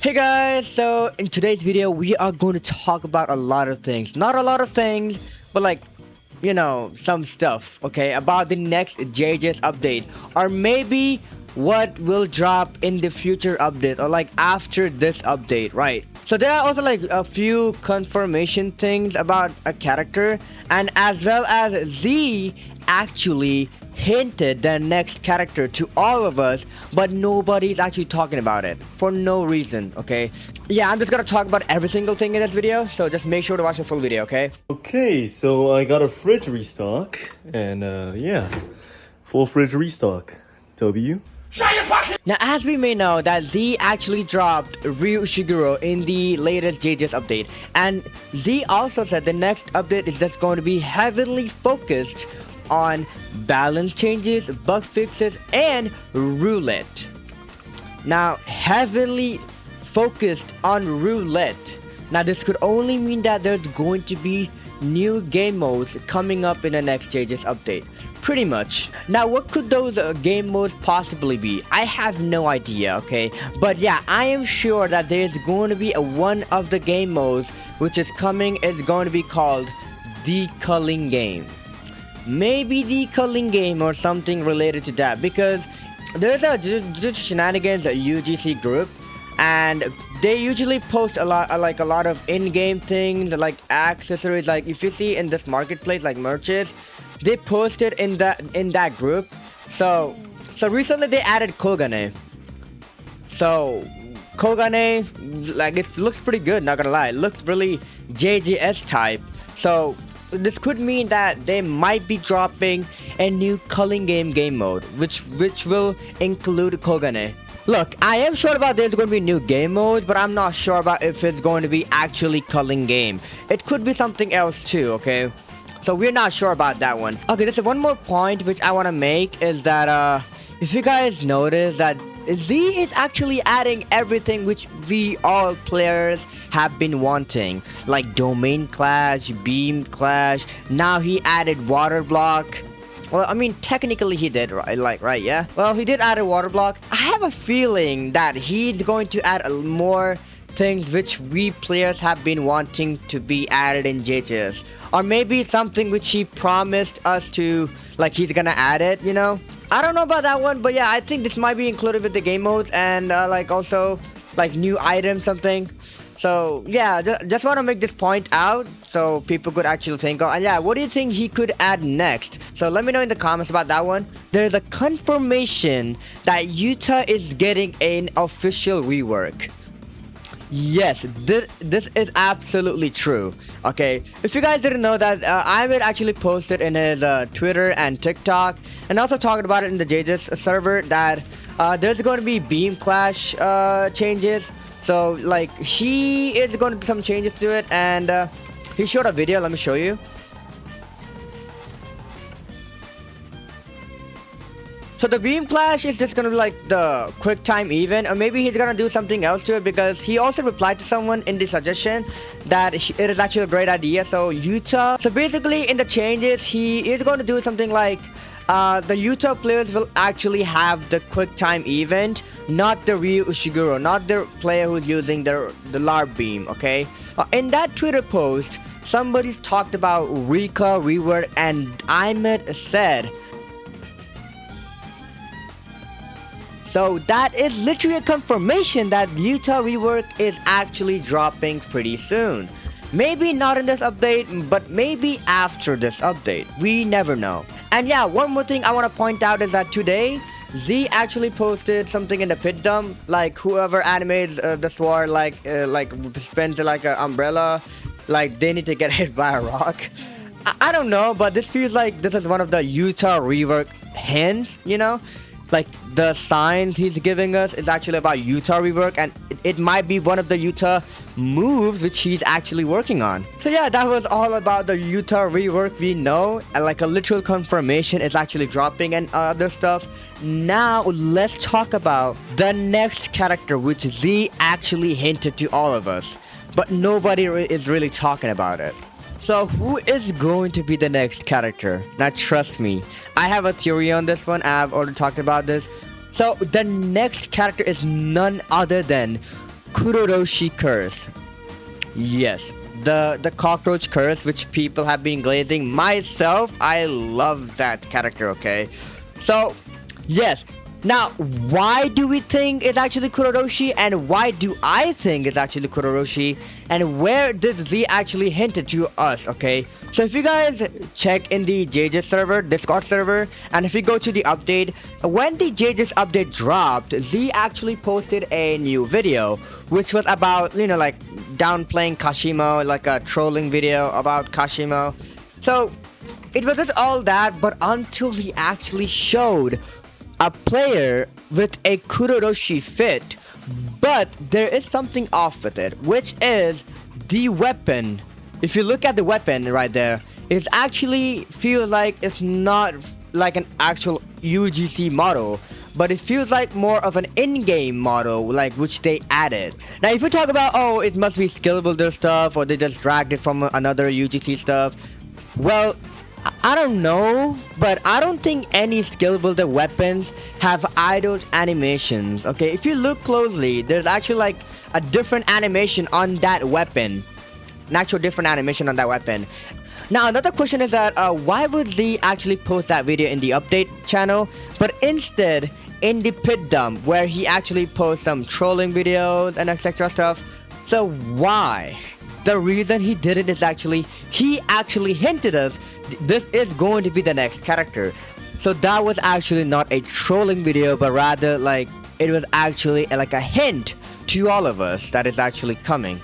Hey guys, so in today's video we are going to talk about a lot of things. Not a lot of things, but like, you know, some stuff, okay, about the next Jjs update, or maybe what will drop in the future update, or like after this update, right? So there are also like a few confirmation things about a character, and as well as Z actually hinted the next character to all of us, but nobody's actually talking about it for no reason. Okay, yeah, I'm just gonna talk about every single thing in this video, so just make sure to watch the full video. Okay, so I got a fridge restock, and yeah, full fridge restock. W. Now, as we may know, that Z actually dropped Ryu Shiguro in the latest Jjs update, and Z also said the next update is just going to be heavily focused on balance changes, bug fixes, and roulette. Now, heavily focused on roulette. Now, this could only mean that there's going to be new game modes coming up in the next Jjs update. Pretty much. Now, what could those game modes possibly be? I have no idea, okay? But yeah, I am sure that there's going to be one of the game modes which is coming is going to be called the culling game. Maybe the culling game or something related to that, because there's a Jujutsu Shenanigans UGC group, and they usually post a lot of in-game things like accessories. Like if you see in this marketplace, like merches, they posted in that group. So recently they added Kogane. So Kogane, like, it looks pretty good, not gonna lie. It looks really JJS type. So this could mean that they might be dropping a new culling game mode, which will include Kogane. Look, I am sure about there's going to be new game modes, but I'm not sure about if it's going to be actually culling game. It could be something else too, okay? So we're not sure about that one. Okay, there's one more point which I want to make is that if you guys notice that Z is actually adding everything which we all players have been wanting, like domain clash, beam clash. Now he added water block. Well, I mean, technically he did, right, yeah? Well, he did add a water block. I have a feeling that he's going to add more things which we players have been wanting to be added in Jjs. Or maybe something which he promised us to, like, he's gonna add it, you know? I don't know about that one, but yeah, I think this might be included with the game modes, and like also like new items, something. So yeah, just want to make this point out so people could actually think, oh, and yeah, what do you think he could add next? So let me know in the comments about that one. There's a confirmation that Yuta is getting an official rework. Yes, this is absolutely true. Okay, if you guys didn't know that, Ahmed actually posted in his Twitter and TikTok, and also talked about it in the Jjs server, that there's going to be beam clash changes. So like, he is going to do some changes to it, and he showed a video. Let me show you. So the beam clash is just gonna be like the quick time event, or maybe he's gonna do something else to it, because he also replied to someone in the suggestion that it is actually a great idea. So Yuta, so basically in the changes, he is going to do something like the Yuta players will actually have the quick time event, not the Ryu Ushiguro, not the player who's using the LARP beam, okay? In that Twitter post, somebody's talked about Rika rework, and Ahmed said, so that is literally a confirmation that Yuta rework is actually dropping pretty soon. Maybe not in this update, but maybe after this update. We never know. And yeah, one more thing I want to point out is that today, Z actually posted something in the pit dump, like whoever animates the sword, like spins it like an umbrella, like they need to get hit by a rock. I don't know, but this feels like this is one of the Yuta rework hints, you know? Like the signs he's giving us is actually about Yuta rework, and it might be one of the Yuta moves which he's actually working on. So yeah, that was all about the Yuta rework we know, and like a literal confirmation it's actually dropping and other stuff. Now let's talk about the next character which Z actually hinted to all of us, but nobody is really talking about it. So who is going to be the next character? Now trust me, I have a theory on this one. I've already talked about this. So the next character is none other than Kuroroushi curse. Yes, the cockroach curse, which people have been glazing. Myself, I love that character. Okay, so yes. Now, why do we think it's actually Kuroroushi, and why do I think it's actually Kuroroushi, and where did Z actually hint it to us? Okay, so if you guys check in the Jjs server, Discord server, and if you go to the update, when the Jjs update dropped, Z actually posted a new video, which was about, you know, like downplaying Kashimo, like a trolling video about Kashimo. So it was just all that, but until he actually showed a player with a Kuroroushi fit, but there is something off with it, which is the weapon. If you look at the weapon right there, it actually feels like it's not like an actual UGC model, but it feels like more of an in-game model, like which they added. Now, if you talk about, oh, it must be skill builder stuff, or they just dragged it from another UGC stuff, well, I don't know, but I don't think any skill builder weapons have idle animations. Okay, if you look closely, there's actually like a different animation on that weapon. An actual different animation on that weapon. Now, another question is that why would Z actually post that video in the update channel, but instead in the pit dump where he actually posts some trolling videos and etc. stuff? So why? The reason he did it is actually, he actually hinted us this is going to be the next character. So that was actually not a trolling video, but rather like it was actually like a hint to all of us that is actually coming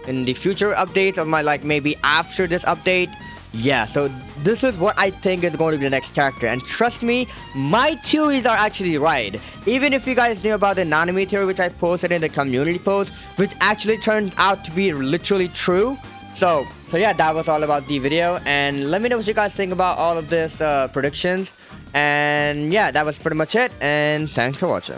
in the future updates, or my like maybe after this update. Yeah, so this is what I think is going to be the next character, and trust me, my theories are actually right. Even if you guys knew about the Nanami theory, which I posted in the community post, which actually turned out to be literally true. So yeah, that was all about the video, and let me know what you guys think about all of this predictions. And yeah, that was pretty much it, and thanks for watching.